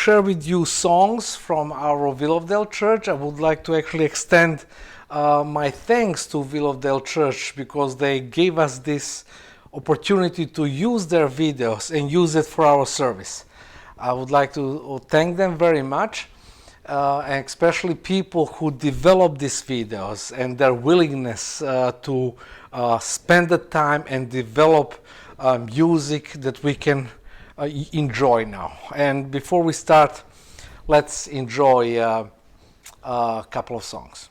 share with you songs from our Willowdale Church. I would like to actually extend my thanks to Willowdale Church because they gave us this opportunity to use their videos and use it for our service. I would like to thank them very much, and especially people who develop these videos and their willingness to spend the time and develop music that we can enjoy now. And before we start, let's enjoy a couple of songs.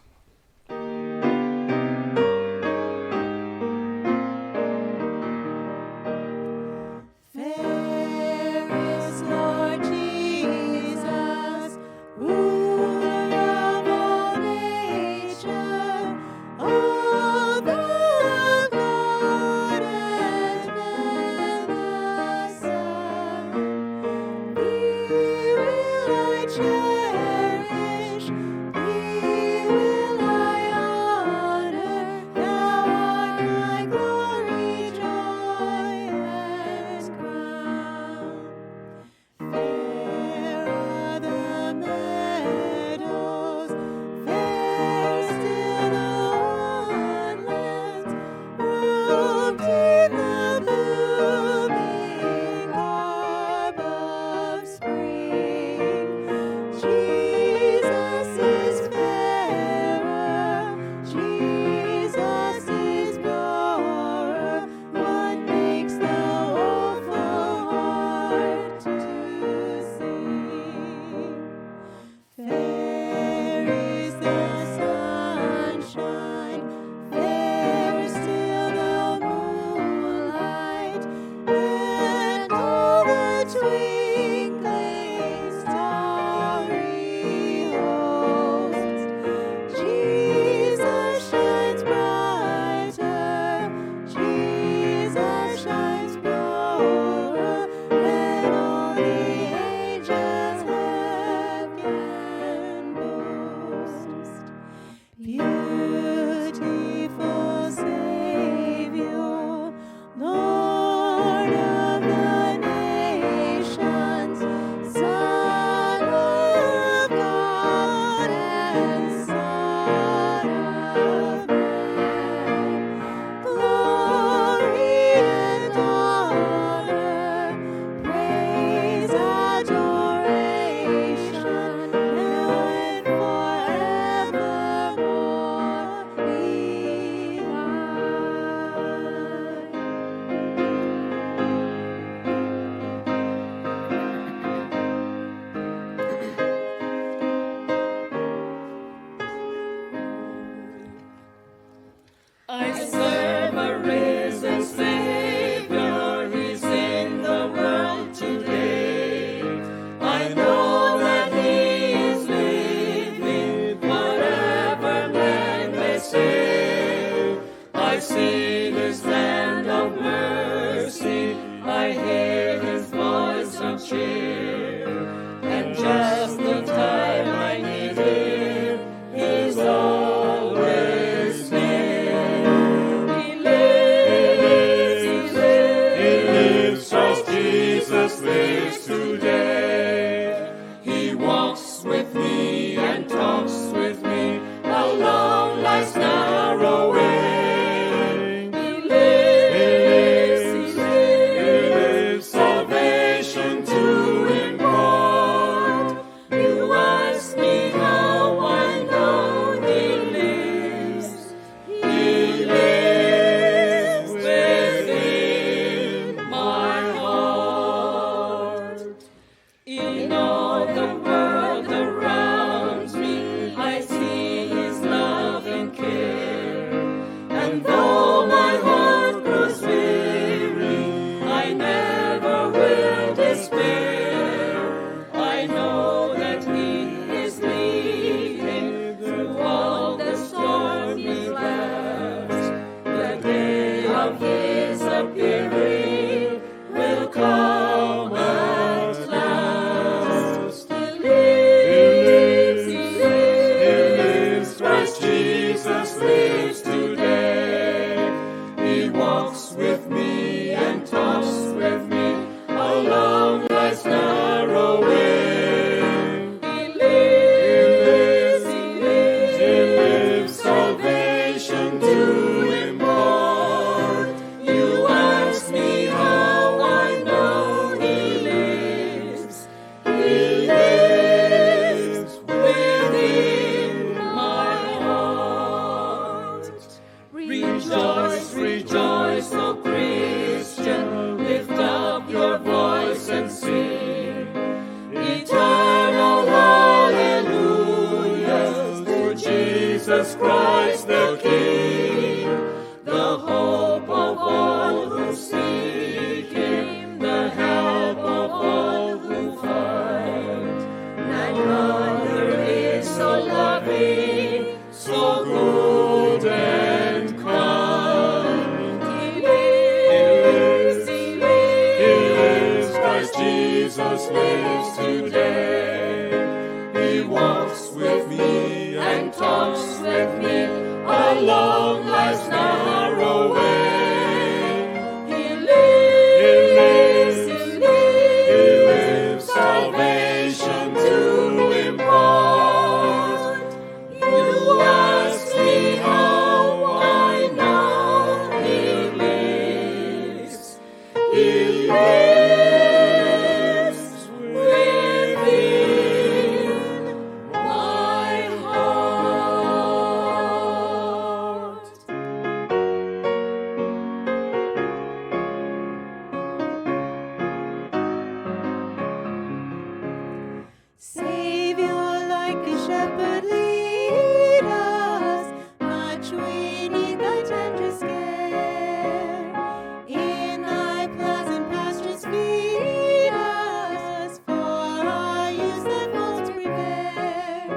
Along life's narrow way. Rejoice, rejoice, O Christian, lift up your voice and sing. Eternal hallelujahs to Jesus Christ the King, the hope of all who seek Him, the help of all who find. Thy Mother is so loving, so good and kind. He lives, Christ Jesus lives today. He walks with me and talks with me along life's narrow way. He lives, salvation to impart. You ask me how I know He lives. He lives within my heart. Savior, like a shepherd, lead us. Much we need thy tender care. In thy pleasant pastures feed us. For our use thy folds prepare.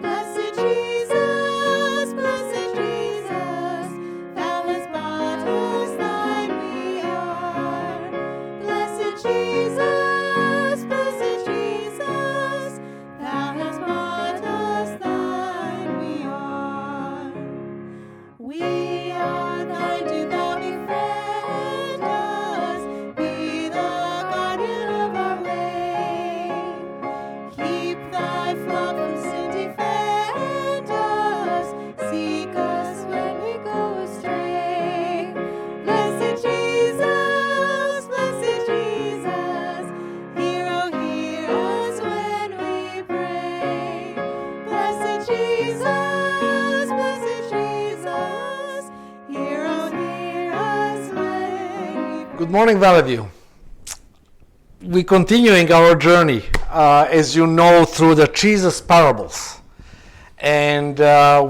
Blessed Jesus, thou hast bought us thine we are. Blessed Jesus, thou hast bought us thine we are. We are thine, do thou befriend us, be the guardian of our way. Keep thy flock from sin, defend us, seek us when we go astray. Blessed Jesus, hear, oh, hear us when we pray. Blessed Jesus, hear, oh, hear us when we pray. Good morning, Valleyview. We're continuing our journey, as you know, through the Jesus parables. And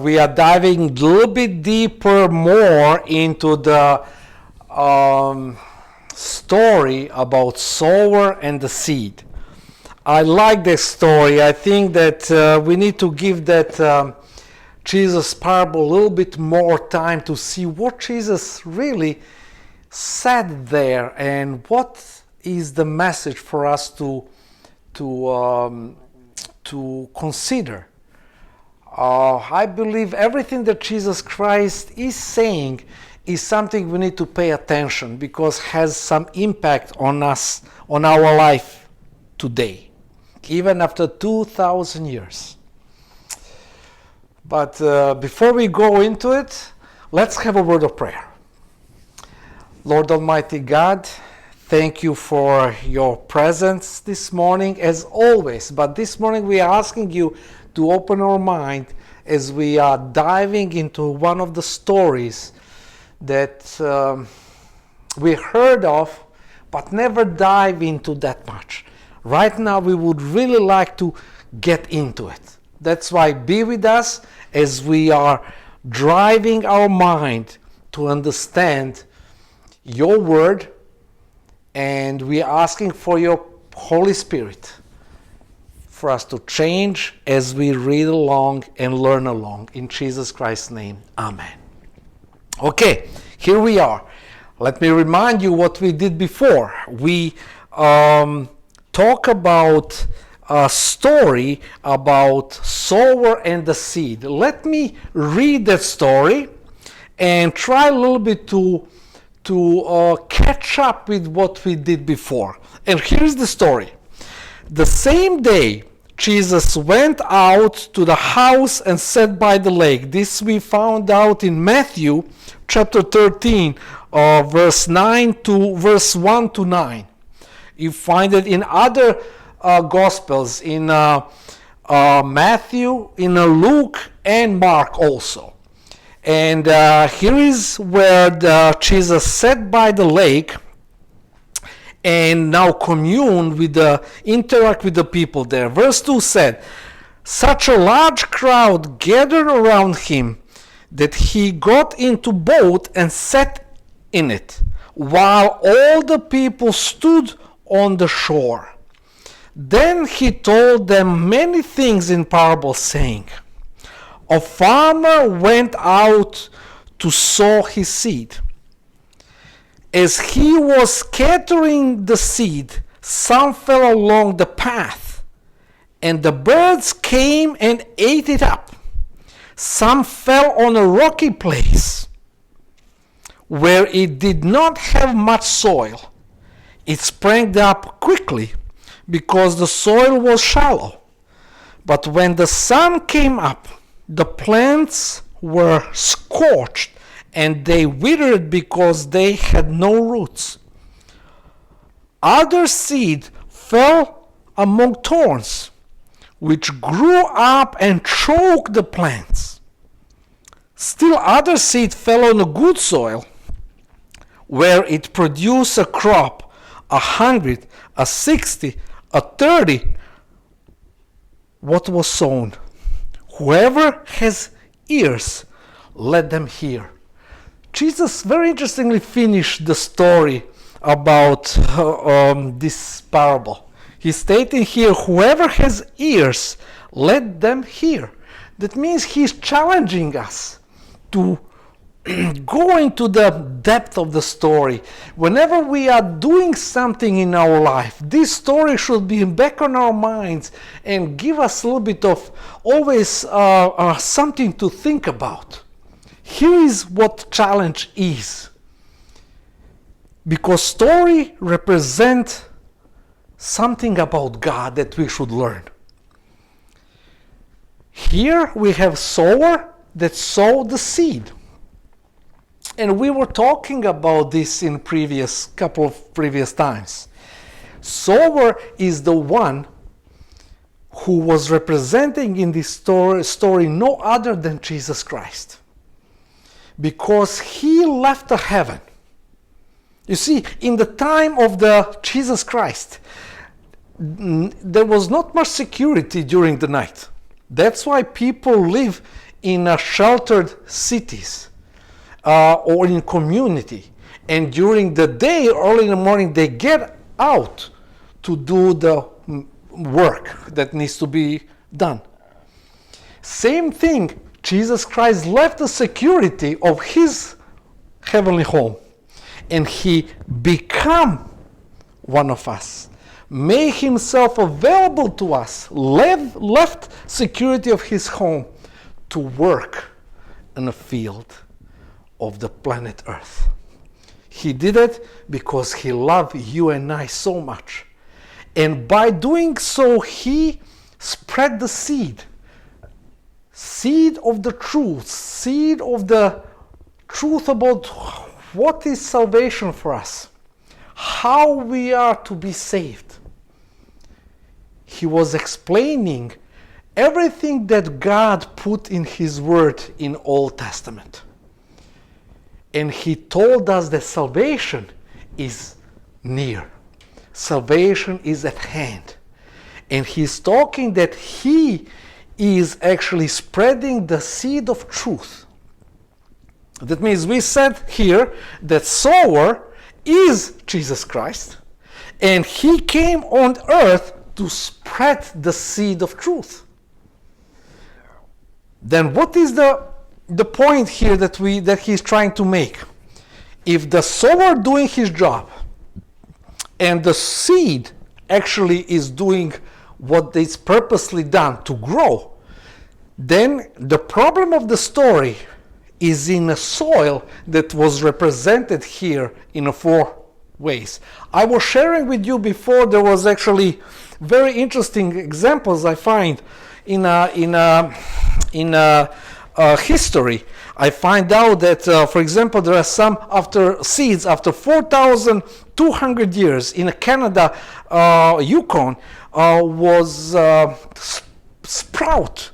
we are diving a little bit deeper more into the story about sower and the seed. I like this story. I think that we need to give that Jesus parable a little bit more time to see what Jesus really said there and what is the message for us to consider. I believe everything that Jesus Christ is saying is something we need to pay attention because has some impact on us, on our life today, even after 2,000 years. But before we go into it, let's have a word of prayer. Lord Almighty God, thank you for your presence this morning as always. But this morning we are asking you to open our mind as we are diving into one of the stories that we heard of but never dive into that much. Right now we would really like to get into it. That's why be with us as we are driving our mind to understand your word, and we are asking for your Holy Spirit for us to change as we read along and learn along. In Jesus Christ's name, amen. Okay, here we are. Let me remind you what we did before. We talk about a story about sower and the seed. Let me read that story and try a little bit to catch up with what we did before. And here's the story. The same day, Jesus went out to the house and sat by the lake. This we found out in Matthew chapter 13, verse 1 to 9. You find it in other Gospels, in Matthew, in Luke, and Mark also. And here is where Jesus sat by the lake and now interact with the people there. Verse 2 said, such a large crowd gathered around him that he got into boat and sat in it, while all the people stood on the shore. Then he told them many things in parables, saying, a farmer went out to sow his seed. As he was scattering the seed, some fell along the path, and the birds came and ate it up. Some fell on a rocky place, where it did not have much soil. It sprang up quickly, because the soil was shallow. But when the sun came up, the plants were scorched, and they withered because they had no roots. Other seed fell among thorns, which grew up and choked the plants. Still other seed fell on a good soil, where it produced a crop, 100, 60, 30. What was sown? Whoever has ears, let them hear. Jesus very interestingly finished the story about this parable. He's stating here, whoever has ears, let them hear. That means he's challenging us to go into the depth of the story. Whenever we are doing something in our life, this story should be back on our minds and give us a little bit of always something to think about. Here is what challenge is. Because story represent something about God that we should learn. Here we have sower that sowed the seed. And we were talking about this in couple of previous times. Sower is the one who was representing in this story no other than Jesus Christ. Because he left the heaven. You see, in the time of the Jesus Christ, there was not much security during the night. That's why people live in sheltered cities. Or in community, and during the day, early in the morning, they get out to do the work that needs to be done. Same thing, Jesus Christ left the security of his heavenly home, and he became one of us, made himself available to us, left security of his home to work in a field of the planet Earth. He did it because he loved you and I so much. And by doing so, he spread the seed of the truth, seed of the truth about what is salvation for us, how we are to be saved. He was explaining everything that God put in his word in Old Testament. And he told us that salvation is near. Salvation is at hand. And he's talking that he is actually spreading the seed of truth. That means we said here that sower is Jesus Christ. And he came on earth to spread the seed of truth. Then what is the point here that he's trying to make? If the sower doing his job and the seed actually is doing what is purposely done to grow, then the problem of the story is in a soil that was represented here in 4 ways. I was sharing with you before, there was actually very interesting examples I find in history. I find out that, for example, there are some seeds after 4,200 years in Canada, Yukon, was sprout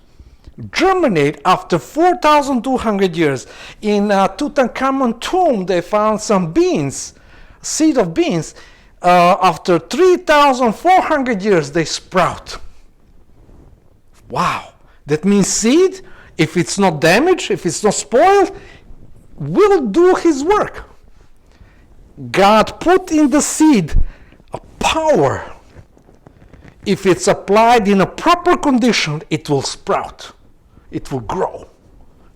germinate after 4,200 years. In Tutankhamun tomb, they found some beans, seed of beans. After 3,400 years, they sprout. Wow, that means seed, if it's not damaged, if it's not spoiled, will do his work. God put in the seed a power. If it's applied in a proper condition, it will sprout. It will grow.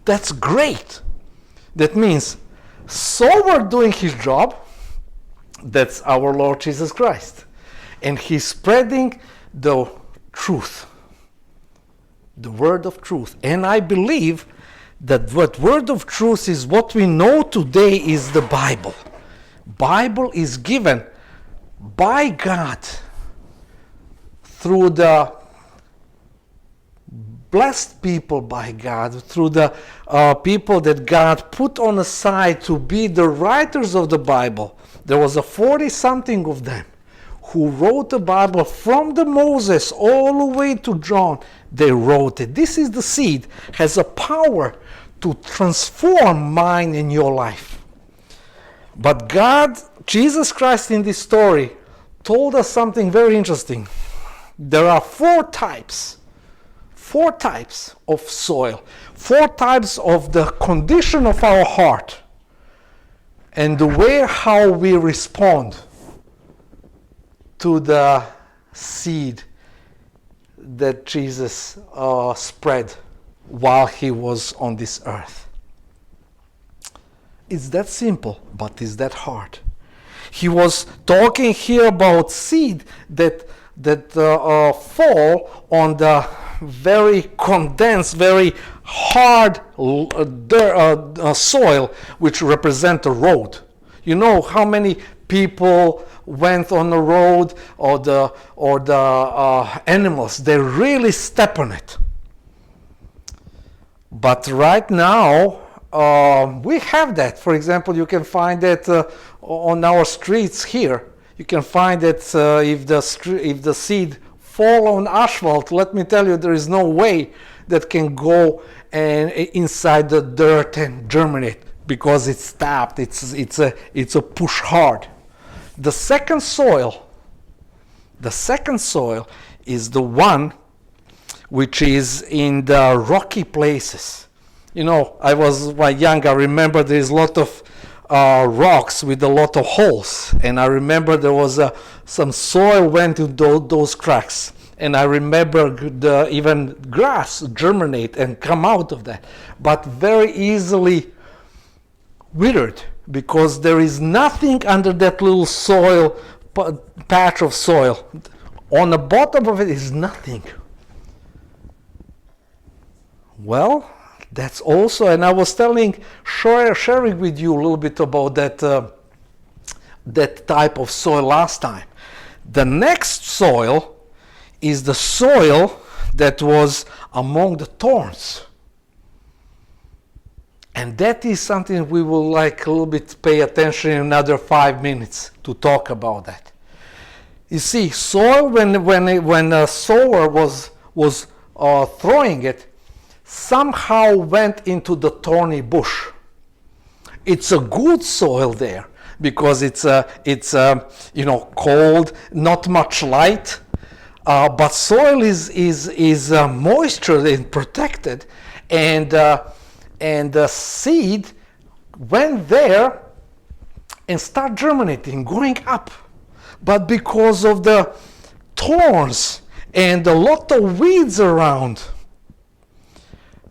That's great. That means sower doing his job, that's our Lord Jesus Christ. And he's spreading the truth, the word of truth. And I believe that what word of truth is what we know today is the Bible. Bible is given by God through the blessed people by God, through the people that God put on the side to be the writers of the Bible. There was a 40-something of them who wrote the Bible from the Moses all the way to John. They wrote it. This is the seed, has a power to transform mine and your life. But God, Jesus Christ in this story, told us something very interesting. There are four types of soil, four types of the condition of our heart and the way how we respond to the seed that Jesus spread while he was on this earth. It's that simple, but it's that hard. He was talking here about seed that fall on the very condensed, very hard soil, which represent a road. You know how many people went on the road, or the animals, they really step on it. But right now, we have that. For example, you can find that on our streets here. You can find that if the seed fall on asphalt, let me tell you, there is no way that can go and inside the dirt and germinate, because it's tapped. It's a push hard. The second soil is the one which is in the rocky places. You know, I was young, I remember there's a lot of rocks with a lot of holes, and I remember there was some soil went into those cracks, and I remember even grass germinate and come out of that, but very easily withered, because there is nothing under that little soil patch of soil. On the bottom of it is nothing. Well, that's also, and I was sharing with you a little bit about that type of soil last time. The next soil is the soil that was among the thorns. And that is something we will like a little bit pay attention in another 5 minutes to talk about that. You see, soil, when a sower was throwing it, somehow went into the thorny bush. It's a good soil there because it's cold, not much light, but soil is moisture and protected, and the seed went there and start germinating, going up. But because of the thorns and a lot of weeds around,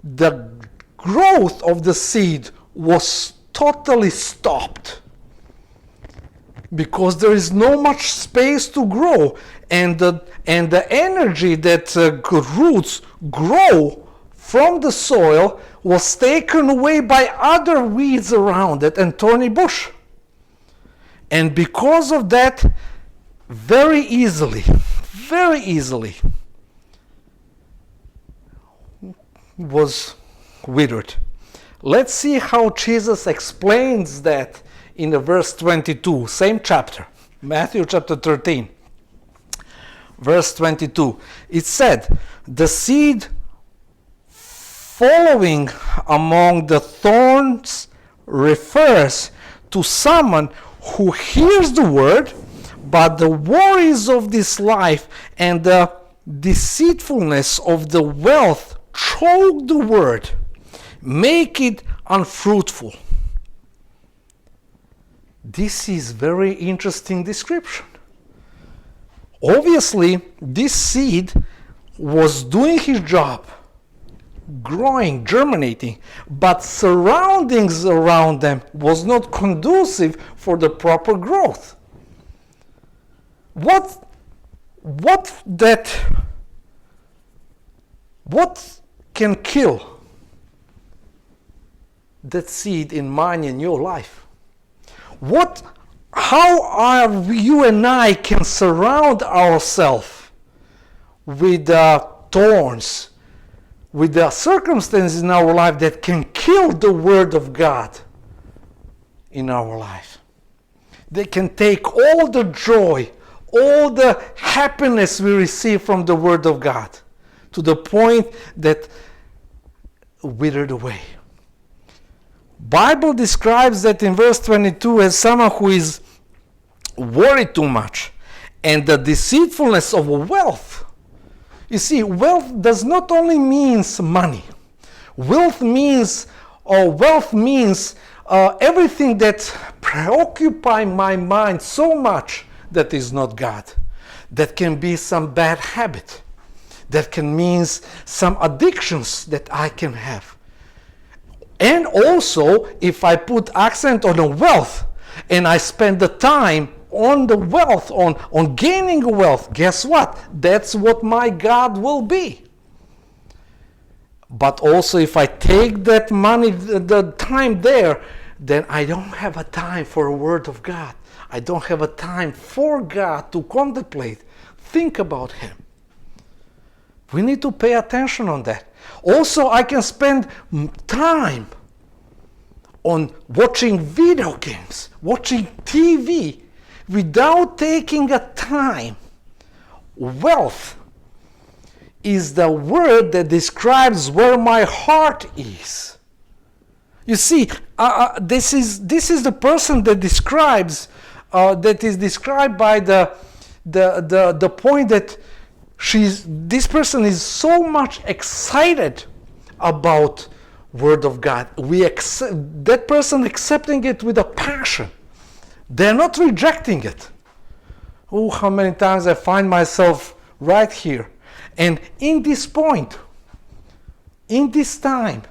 the growth of the seed was totally stopped, because there is no much space to grow, and the energy that roots grow from the soil was taken away by other weeds around it and thorny bush. And because of that, very easily was withered. Let's see how Jesus explains that in the verse 22, same chapter, Matthew chapter 13, verse 22. It said, the seed following among the thorns refers to someone who hears the word, but the worries of this life and the deceitfulness of the wealth choke the word, make it unfruitful. This is very interesting description. Obviously, this seed was doing his job, growing, germinating, but surroundings around them was not conducive for the proper growth. What can kill that seed in mine and your life? How are you and I can surround ourselves with thorns, with the circumstances in our life that can kill the word of God in our life? They can take all the joy, all the happiness we receive from the word of God to the point that withered away. Bible describes that in verse 22 as someone who is worried too much and the deceitfulness of wealth. You see, wealth does not only means money. Wealth means everything that preoccupies my mind so much that is not God. That can be some bad habit. That can mean some addictions that I can have. And also, if I put accent on the wealth and I spend the time on the wealth, on gaining wealth, guess what? That's what my God will be. But also, if I take that money, the time there, then I don't have a time for a word of God. I don't have a time for God to contemplate, think about Him. We need to pay attention on that. Also, I can spend time on watching video games, watching TV, without taking a time. Wealth is the word that describes where my heart is. You see, this is the person that describes, that is described by the point that this person is so much excited about word of God. That person accepting it with a passion. They're not rejecting it. Oh, how many times I find myself right here. And in this point, in this time,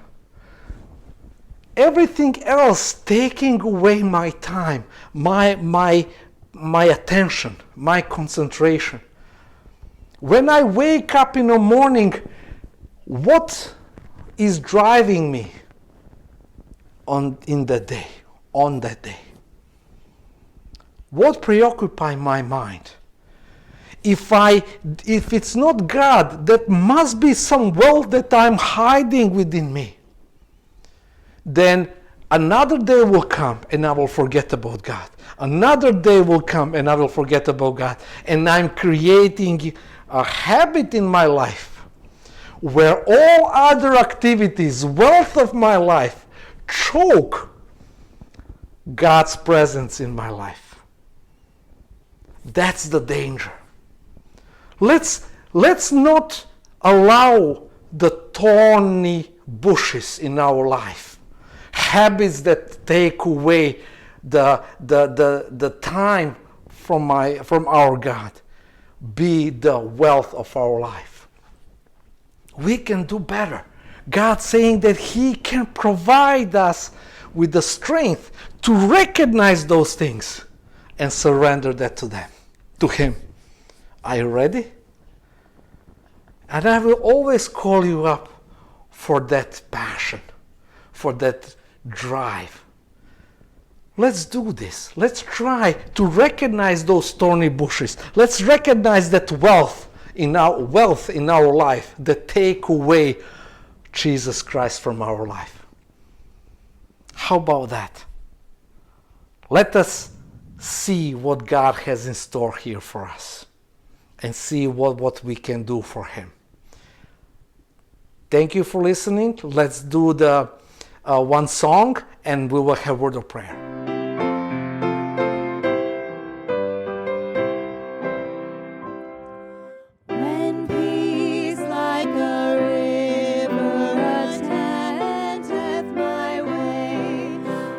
everything else taking away my time, my attention, my concentration. When I wake up in the morning, what is driving me on that day? What preoccupies my mind? If it's not God, that must be some wealth that I'm hiding within me. Then another day will come and I will forget about God. Another day will come and I will forget about God. And I'm creating a habit in my life where all other activities, wealth of my life, choke God's presence in my life. That's the danger. Let's not allow the thorny bushes in our life, habits that take away the time from our God, be the wealth of our life. We can do better. God saying that He can provide us with the strength to recognize those things and surrender that to Him. Are you ready? And I will always call you up for that passion, for that drive. Let's do this. Let's try to recognize those thorny bushes. Let's recognize that wealth in our life that take away Jesus Christ from our life. How about that? Let us see what God has in store here for us and see what we can do for Him. Thank you for listening. Let's do the one song and we will have a word of prayer. When peace like a river attendeth my way,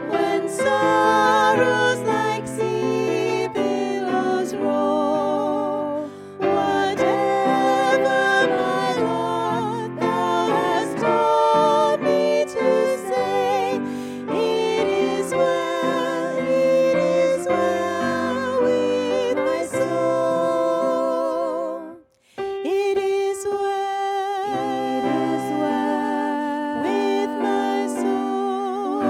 when sorrows like sea billows roll, whatever my lot thou hast taught me to say, it is well with my soul. It is well with my soul,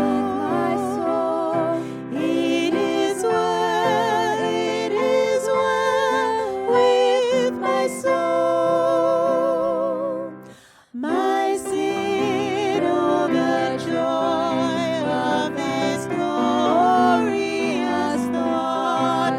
It is well with my soul. My sin, oh, the joy of this glorious thought.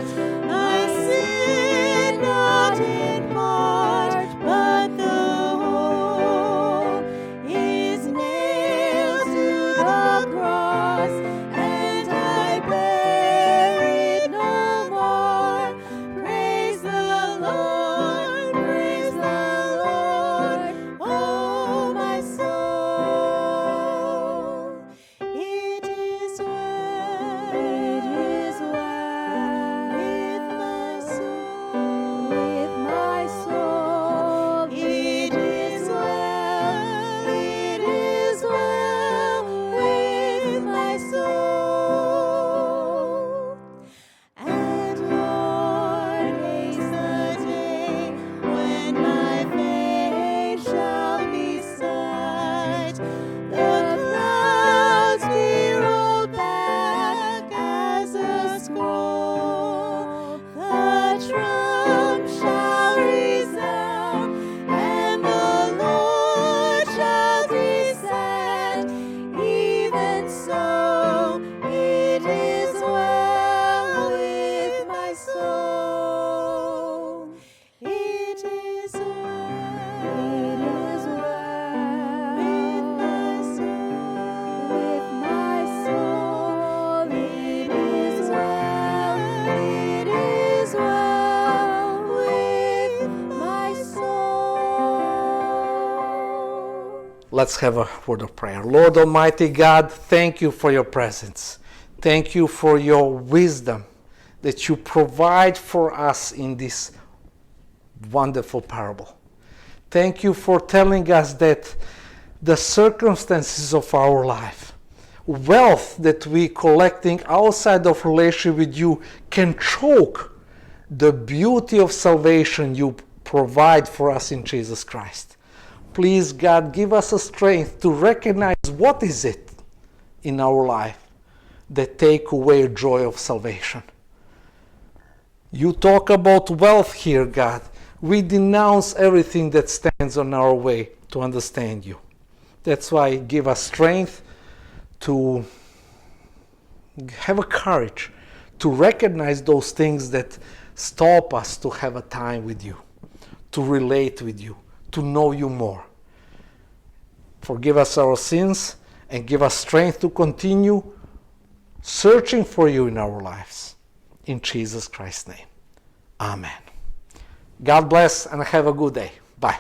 I sin not in part, but the whole is nailed to the cross, and I bear it no more. Praise the Lord, oh my soul. It is well with my soul, It is well with my soul. And Lord, haste the day when my face shall be sight, the clouds be rolled back as a scroll, the trump shall resound, and the Lord shall descend. Even so, it is well with my soul. It is well with my soul, It is well with my soul. Let's have a word of prayer. Lord Almighty God, thank you for your presence. Thank you for your wisdom that you provide for us in this wonderful parable. Thank you for telling us that the circumstances of our life, wealth that we collecting outside of relationship with you, can choke the beauty of salvation you provide for us in Jesus Christ. Please, God, give us a strength to recognize what is it in our life that take away joy of salvation. You talk about wealth here, God. We denounce everything that stands on our way to understand you. That's why give us strength to have a courage to recognize those things that stop us to have a time with you, to relate with you, to know you more. Forgive us our sins and give us strength to continue searching for you in our lives. In Jesus Christ's name. Amen. God bless and have a good day. Bye.